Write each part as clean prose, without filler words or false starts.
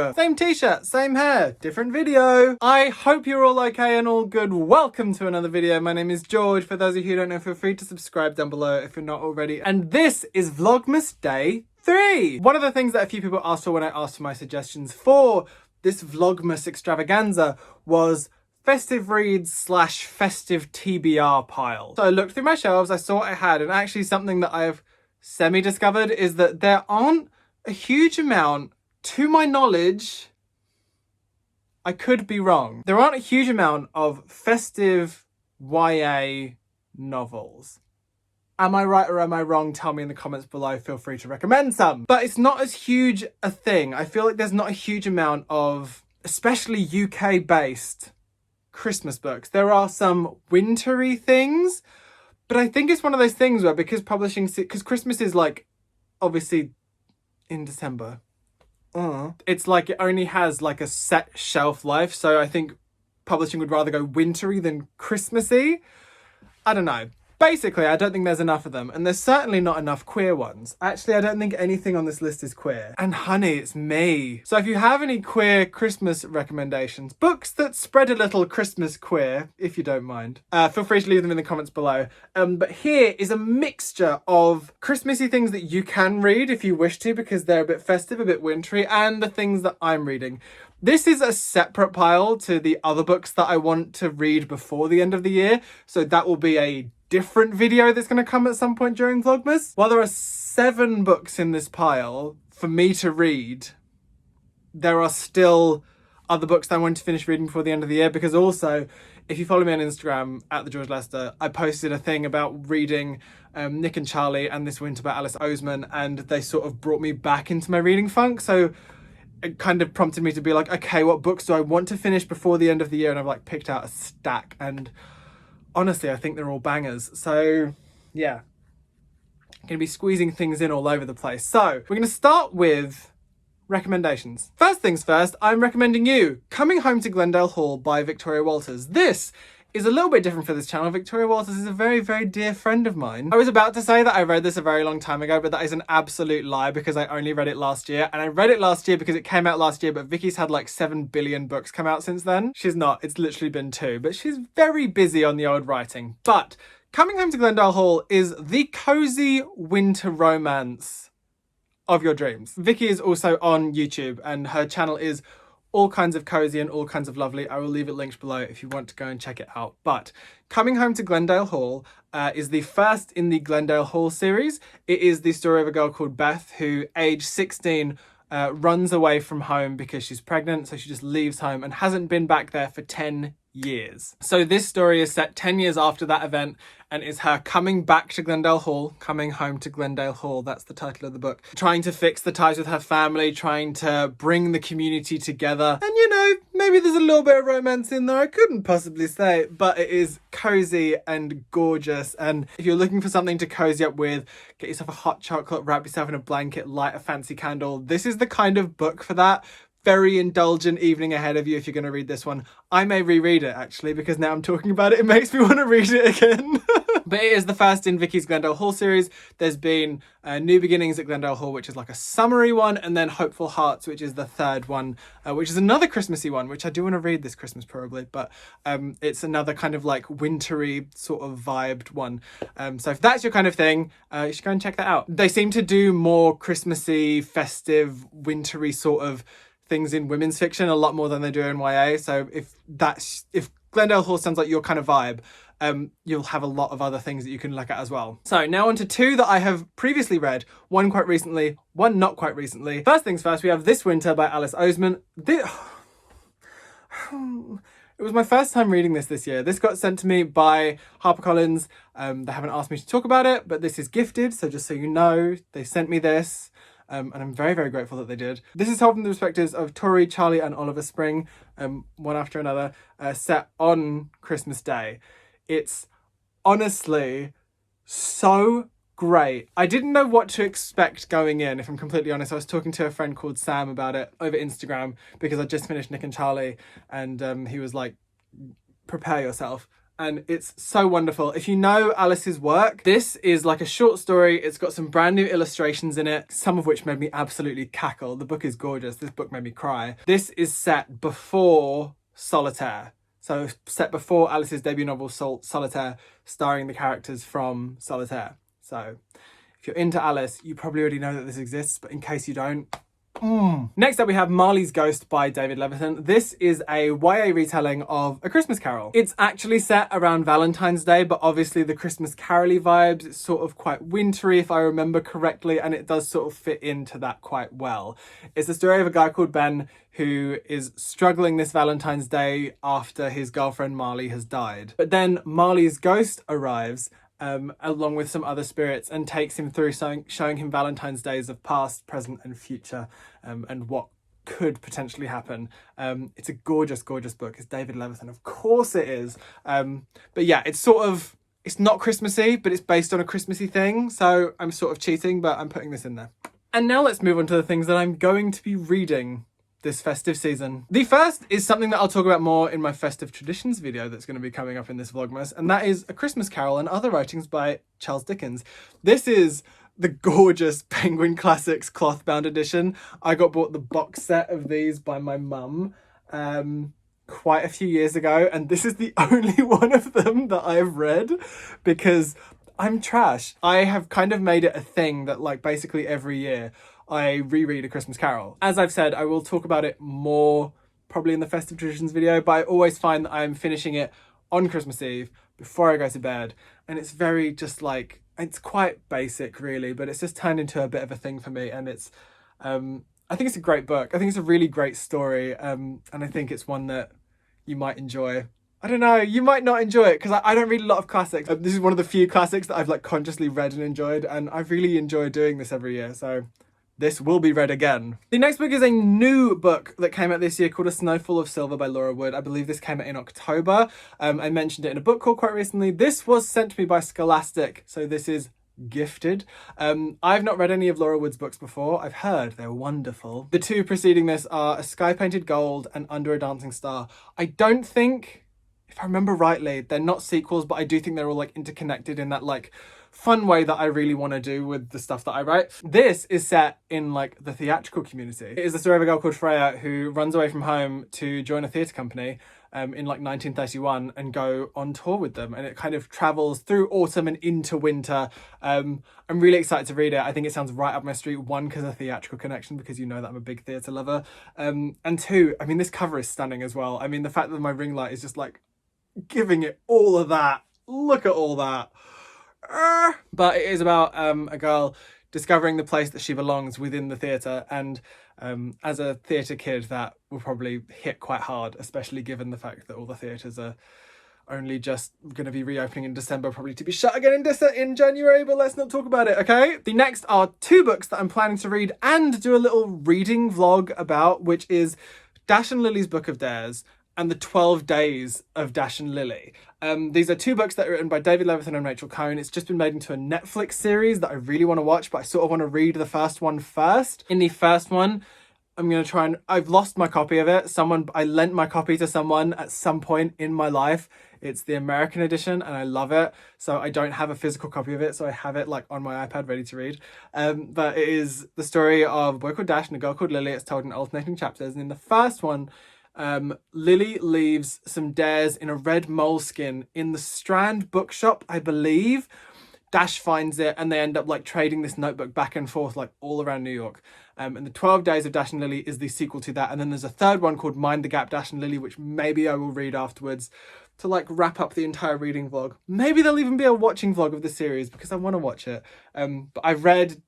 video. Same t-shirt, same hair, different video. I hope you're all okay and all good. Welcome to another video. My name is George. For those of you who don't know, feel free to subscribe down below if you're not already. And this is Vlogmas Day 3. One of the things that a few people asked for when I asked for my suggestions for this Vlogmas extravaganza was festive reads / festive TBR pile. So I looked through my shelves, I saw what I had, and actually something that I've semi-discovered is that there aren't a huge amount, to my knowledge, I could be wrong, there aren't a huge amount of festive YA novels. Am I right or am I wrong? Tell me in the comments below, feel free to recommend some. But it's not as huge a thing. I feel like there's not a huge amount of, especially UK based Christmas books. There are some Wintery things, but I think it's one of those things where because Christmas is like, obviously in December, it's like it only has like a set shelf life. So I think publishing would rather go wintry than Christmassy. I don't know. Basically, I don't think there's enough of them, and there's certainly not enough queer ones. Actually, I don't think anything on this list is queer. And honey, it's me. So if you have any queer Christmas recommendations, books that spread a little Christmas queer, if you don't mind, feel free to leave them in the comments below. But here is a mixture of Christmassy things that you can read if you wish to, because they're a bit festive, a bit wintry, and the things that I'm reading. This is a separate pile to the other books that I want to read before the end of the year. So that will be a different video that's going to come at some point during Vlogmas. While there are 7 books in this pile for me to read, there are still other books that I want to finish reading before the end of the year, because also, if you follow me on Instagram, @thegeorgelester, I posted a thing about reading Nick and Charlie and This Winter by Alice Oseman, and they sort of brought me back into my reading funk. So it kind of prompted me to be like, okay, what books do I want to finish before the end of the year? And I've like picked out a stack, and honestly, I think they're all bangers. So yeah, I'm gonna be squeezing things in all over the place. So we're gonna start with recommendations. First things first, I'm recommending you Coming Home to Glendale Hall by Victoria Walters. This is a little bit different for this channel. Victoria Walters is a very, very dear friend of mine. I was about to say that I read this a very long time ago, but that is an absolute lie because I only read it last year. And I read it last year because it came out last year, but Vicky's had like 7 billion books come out since then. She's not, it's literally been 2, but she's very busy on the old writing. But Coming Home to Glendale Hall is the cozy winter romance of your dreams. Vicky is also on YouTube and her channel is all kinds of cozy and all kinds of lovely. I will leave it linked below if you want to go and check it out. But Coming Home to Glendale Hall is the first in the Glendale Hall series. It is the story of a girl called Beth who, age 16, runs away from home because she's pregnant. So she just leaves home and hasn't been back there for 10 years. So this story is set 10 years after that event and is her coming back to Glendale Hall, Coming Home to Glendale Hall, that's the title of the book, trying to fix the ties with her family, trying to bring the community together. And you know, maybe there's a little bit of romance in there, I couldn't possibly say, but it is cozy and gorgeous. And if you're looking for something to cozy up with, get yourself a hot chocolate, wrap yourself in a blanket, light a fancy candle. This is the kind of book for that. Very indulgent evening ahead of you if you're going to read this one. I may reread it actually, because now I'm talking about it, it makes me want to read it again. But it is the first in Vicky's Glendale Hall series. There's been New Beginnings at Glendale Hall, which is like a summary one, and then Hopeful Hearts, which is the 3rd one, which is another Christmassy one, which I do want to read this Christmas probably, but it's another kind of like wintry sort of vibed one. So if that's your kind of thing, you should go and check that out. They seem to do more Christmassy, festive, wintry sort of things in women's fiction a lot more than they do in YA. So if Glendale Hall sounds like your kind of vibe, you'll have a lot of other things that you can look at as well. So now on to 2 that I have previously read, one quite recently, one not quite recently. First things first, we have This Winter by Alice Oseman. It was my first time reading this year. This got sent to me by HarperCollins. They haven't asked me to talk about it, but this is gifted. So just so you know, they sent me this. And I'm very, very grateful that they did. This is told from the perspectives of Tori, Charlie and Oliver Spring, one after another, set on Christmas Day. It's honestly so great. I didn't know what to expect going in, if I'm completely honest. I was talking to a friend called Sam about it over Instagram because I just finished Nick and Charlie, and he was like, prepare yourself. and it's so wonderful. If you know Alice's work, this is like a short story. It's got some brand new illustrations in it, some of which made me absolutely cackle. The book is gorgeous. This book made me cry. This is set before Solitaire. So set before Alice's debut novel Solitaire, starring the characters from Solitaire. So if you're into Alice, you probably already know that this exists, but in case you don't, Next up we have Marleys Ghost by David Levitan. This is a YA retelling of A Christmas Carol. It's actually set around Valentine's Day, but obviously the Christmas Carol-y vibes. It's sort of quite wintry if I remember correctly, and it does sort of fit into that quite well. It's the story of a guy called Ben who is struggling this Valentine's Day after his girlfriend Marley has died. But then Marley's ghost arrives along with some other spirits and takes him through showing him Valentine's Days of past, present and future, and what could potentially happen. It's a gorgeous, gorgeous book. It's David Levitan, of course it is. But yeah, it's not Christmassy, but it's based on a Christmassy thing. So I'm sort of cheating, but I'm putting this in there. And now let's move on to the things that I'm going to be reading this festive season. The first is something that I'll talk about more in my festive traditions video that's going to be coming up in this Vlogmas, and that is A Christmas Carol and Other Writings by Charles Dickens. This is the gorgeous Penguin Classics cloth-bound edition. I got bought the box set of these by my mum quite a few years ago, and this is the only one of them that I've read because I'm trash. I have kind of made it a thing that like basically every year I reread A Christmas Carol. As I've said, I will talk about it more probably in the festive traditions video, but I always find that I'm finishing it on Christmas Eve before I go to bed. And it's very just like, it's quite basic really, but it's just turned into a bit of a thing for me. And it's, I think it's a great book. I think it's a really great story. And I think it's one that you might enjoy. I don't know, you might not enjoy it because I don't read a lot of classics. This is one of the few classics that I've like consciously read and enjoyed, and I really enjoy doing this every year. So this will be read again. The next book is a new book that came out this year called A Snowfall of Silver by Laura Wood. I believe this came out in October. I mentioned it in a book call quite recently. This was sent to me by Scholastic, so this is gifted. I've not read any of Laura Wood's books before. I've heard they're wonderful. The two preceding this are A Sky Painted Gold and Under a Dancing Star. I don't think, if I remember rightly, they're not sequels, but I do think they're all like interconnected in that like fun way that I really want to do with the stuff that I write. This is set in like the theatrical community. It is the story of a girl called Freya who runs away from home to join a theatre company in like 1931 and go on tour with them, and it kind of travels through autumn and into winter. I'm really excited to read it. I think it sounds right up my street, one because of theatrical connection, because you know that I'm a big theatre lover, and two, I mean this cover is stunning as well. I mean the fact that my ring light is just like giving it all of that. Look at all that. But it is about a girl discovering the place that she belongs within the theatre, and as a theatre kid that will probably hit quite hard, especially given the fact that all the theatres are only just going to be reopening in December, probably to be shut again in January, but let's not talk about it, okay? The next are two books that I'm planning to read and do a little reading vlog about, which is Dash and Lily's Book of Dares and the 12 Days of Dash and Lily. These are two books that are written by David Levitan and Rachel Cohn. It's just been made into a Netflix series that I really want to watch, but I sort of want to read the first one first. In the first one, I'm going to try and... I've lost my copy of it. I lent my copy to someone at some point in my life. It's the American edition and I love it. So I don't have a physical copy of it, so I have it like on my iPad ready to read. But it is the story of a boy called Dash and a girl called Lily. It's told in alternating chapters. And in the first one, Lily leaves some dares in a red moleskin in the Strand bookshop, I believe. Dash finds it and they end up like trading this notebook back and forth like all around New York. And the 12 Days of Dash and Lily is the sequel to that. And then there's a third one called Mind the Gap, Dash and Lily, which maybe I will read afterwards to like wrap up the entire reading vlog. Maybe there'll even be a watching vlog of the series because I want to watch it. But I've read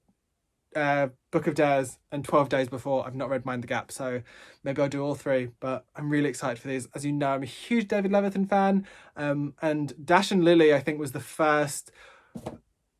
Book of Dares and 12 Days before. I've not read Mind the Gap, so maybe I'll do all three, but I'm really excited for these. As you know, I'm a huge David Levitan fan, and Dash and Lily I think was the first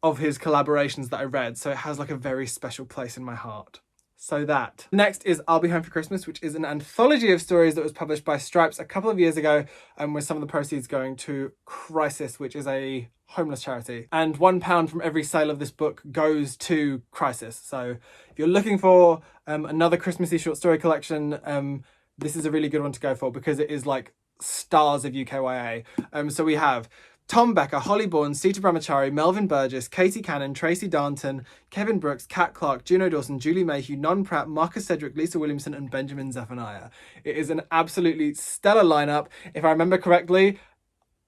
of his collaborations that I read, so it has like a very special place in my heart. So that. Next is I'll Be Home for Christmas, which is an anthology of stories that was published by Stripes a couple of years ago, with some of the proceeds going to Crisis, which is a homeless charity. And £1 from every sale of this book goes to Crisis. So if you're looking for another Christmassy short story collection, this is a really good one to go for because it is like stars of UKYA. So we have Tom Becker, Holly Bourne, Sita Brahmachari, Melvin Burgess, Katie Cannon, Tracy Darnton, Kevin Brooks, Kat Clark, Juno Dawson, Julie Mayhew, Non Pratt, Marcus Cedric, Lisa Williamson, and Benjamin Zephaniah. It is an absolutely stellar lineup. If I remember correctly,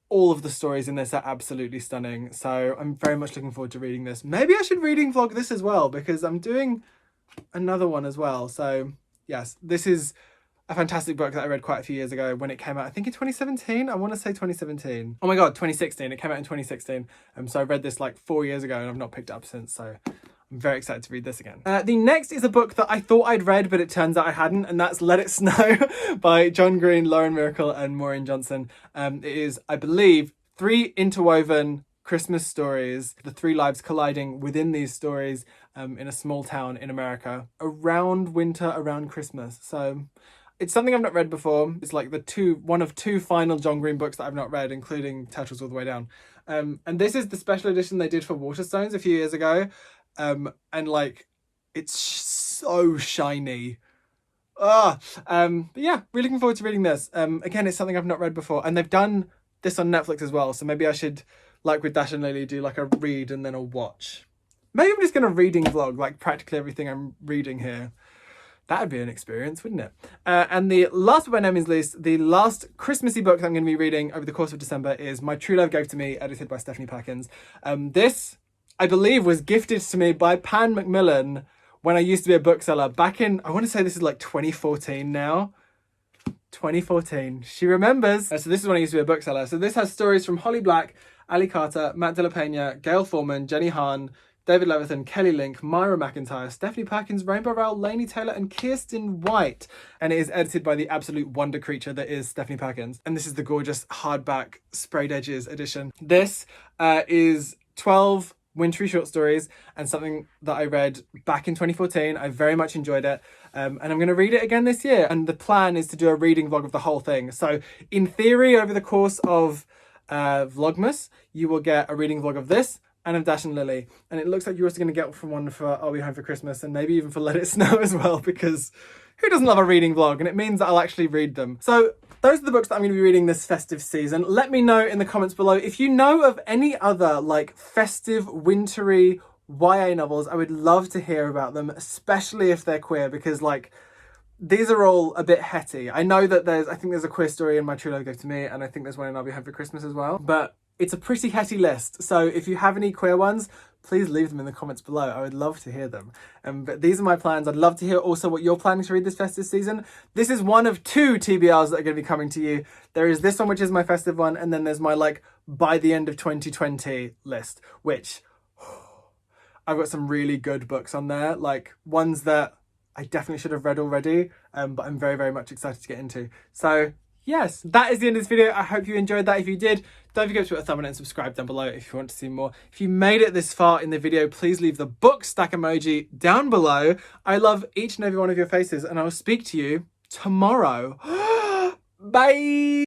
all of the stories in this are absolutely stunning. So I'm very much looking forward to reading this. Maybe I should reading vlog this as well, because I'm doing another one as well. So yes, this is a fantastic book that I read quite a few years ago when it came out. I think in 2017. I want to say 2017. Oh my god, 2016. It came out in 2016. So I read this like 4 years ago and I've not picked it up since. So I'm very excited to read this again. The next is a book that I thought I'd read, but it turns out I hadn't, and that's Let It Snow by John Green, Lauren Miracle, and Maureen Johnson. It is, I believe, 3 interwoven Christmas stories, the 3 lives colliding within these stories in a small town in America around winter, around Christmas. So it's something I've not read before. It's like one of 2 final John Green books that I've not read, including Turtles All the Way Down. And this is the special edition they did for Waterstones a few years ago. And like, it's so shiny. But yeah, really looking forward to reading this. Again, it's something I've not read before, and they've done this on Netflix as well. So maybe I should, like with Dash and Lily, do like a read and then a watch. Maybe I'm just going to reading vlog, like practically everything I'm reading here. That would be an experience, wouldn't it? And the last but by no means least, the last Christmassy book that I'm going to be reading over the course of December is My True Love Gave to Me, edited by Stephanie Perkins. This, I believe, was gifted to me by Pan Macmillan when I used to be a bookseller back in, I want to say this is like 2014 now. 2014. She remembers. So this is when I used to be a bookseller. So this has stories from Holly Black, Ali Carter, Matt De La Pena, Gail Foreman, Jenny Hahn, David Levithan, Kelly Link, Myra McIntyre, Stephanie Perkins, Rainbow Rowell, Lainey Taylor, and Kirsten White. And it is edited by the absolute wonder creature that is Stephanie Perkins. And this is the gorgeous hardback sprayed edges edition. This is 12 Wintery short stories, and something that I read back in 2014. I very much enjoyed it, and I'm going to read it again this year. And the plan is to do a reading vlog of the whole thing. So in theory, over the course of Vlogmas, you will get a reading vlog of this and of Dash and Lily. And it looks like you're also going to get one for Are We Home for Christmas, and maybe even for Let It Snow as well, because who doesn't love a reading vlog? And it means that I'll actually read them. So those are the books that I'm going to be reading this festive season. Let me know in the comments below if you know of any other like festive, wintry YA novels. I would love to hear about them, especially if they're queer, because like these are all a bit hetty. I know that I think there's a queer story in My True Love Gave to Me, and I think there's one in I'll Be Home for Christmas as well. But it's a pretty hetty list. So if you have any queer ones, please leave them in the comments below. I would love to hear them. But these are my plans. I'd love to hear also what you're planning to read this festive season. This is one of 2 TBRs that are going to be coming to you. There is this one, which is my festive one, and then there's my like by the end of 2020 list, which I've got some really good books on there, like ones that I definitely should have read already, but I'm very, very much excited to get into. So yes, that is the end of this video. I hope you enjoyed that. If you did, don't forget to put a thumb on it and subscribe down below if you want to see more. If you made it this far in the video, please leave the book stack emoji down below. I love each and every one of your faces, and I will speak to you tomorrow. Bye!